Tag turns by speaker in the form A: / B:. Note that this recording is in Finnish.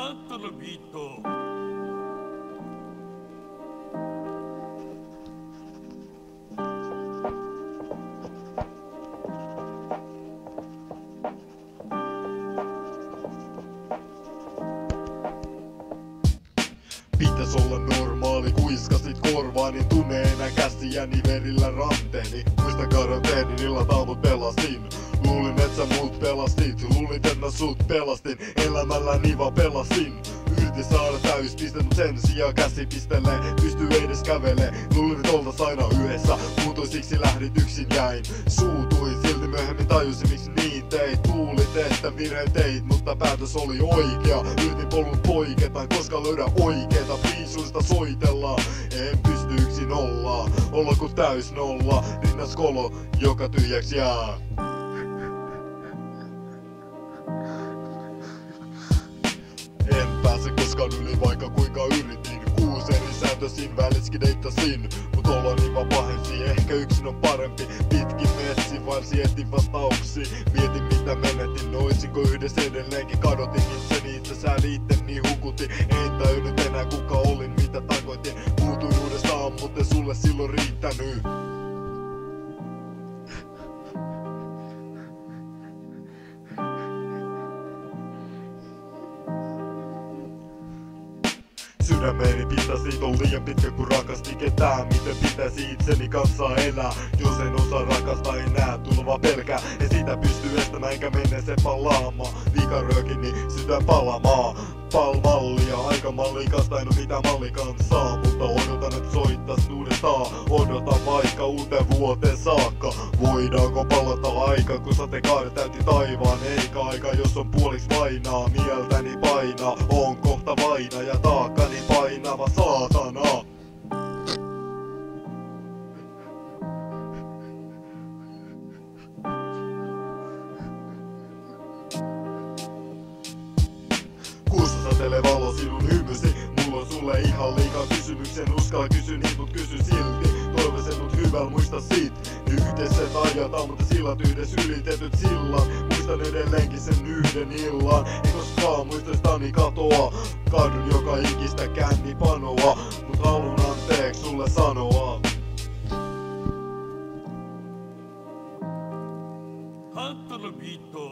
A: Cantalo Vito.
B: Pitäis olla normaali, kuiskasit korvaani, tunne enää käsiäni verillä ranteeni. Muista karanteenin illat aamut pelasin. Luulin et sä mut pelastit, luulin et mä sut pelastin. Elämälläni vaan pelasin. Yritin saada täyspistet, mut sen sijaan käsi pistelee. Pystyy edes kävelee, luulin et oltais aina yhdessä. Muutoin siksi lähdit yksin jäin. Suutuin, silti myöhemmin tajusin miksi niin teit. Luulit että virheen teit, mutta päätös oli oikea. Yritin polun poiketa, koska löydä oikeeta. Viisuista soitellaan, en pysty yksin olla kun täys nolla. Rinnas kolo, joka tyhjäks jää. En pääse koskaan yli vaikka kuinka yritin. 6 eri sääntösin väliskin deittasin. Mut oloni vaan pahensi, ehkä yksin on parempi. Pitkin metsin vaelsi etin vastauksia. Mietin mitä menetin, oisinko yhdessä edelleenkin. Kadotin itse sääli itteni hukutin. En tajunnut enää kuka olin, mitä tarkoitin. Muutuin uudestaan, mutta sulle silloin riittänyt. Sydämeni pitäisi on liian pitkä kun rakasti ketään. Miten pitäisi itseni kanssa elää? Jos en osaa rakastaa enää, tulva pelkää. En sitä pysty estämään enkä mene se palaamaan. Viikaröökin niin sydän palamaa. Palmallia, aika mallikasta, en oo mitään mallikaan saa. Mutta odotan et soittas uudestaan. Odotan vaikka uuteen vuoteen saakka. Voidaanko palata aika kun sateenkaari täytti taivaan. Eikä aika jos on puoliksi vainaa. Mieltäni painaa, on kohta vaina ja taakkani painava saatana. Kuussa satelee valo sinun hymysi. Mulla on sulle ihan liikaa kysymyksen. Uskalla kysy niin mut kysy silti. Toivoisin mut hyvällä muista sit. Yhteiset ajat mutta sillat yhdessä ylitetyt sillat. Muistan edelleenkin sen yhden illan. En koskaan muistostani katoa. Kadun joka ikistä kännipanoa. Mut halun anteeksi sulle sanoa.
A: Cantalo Vito.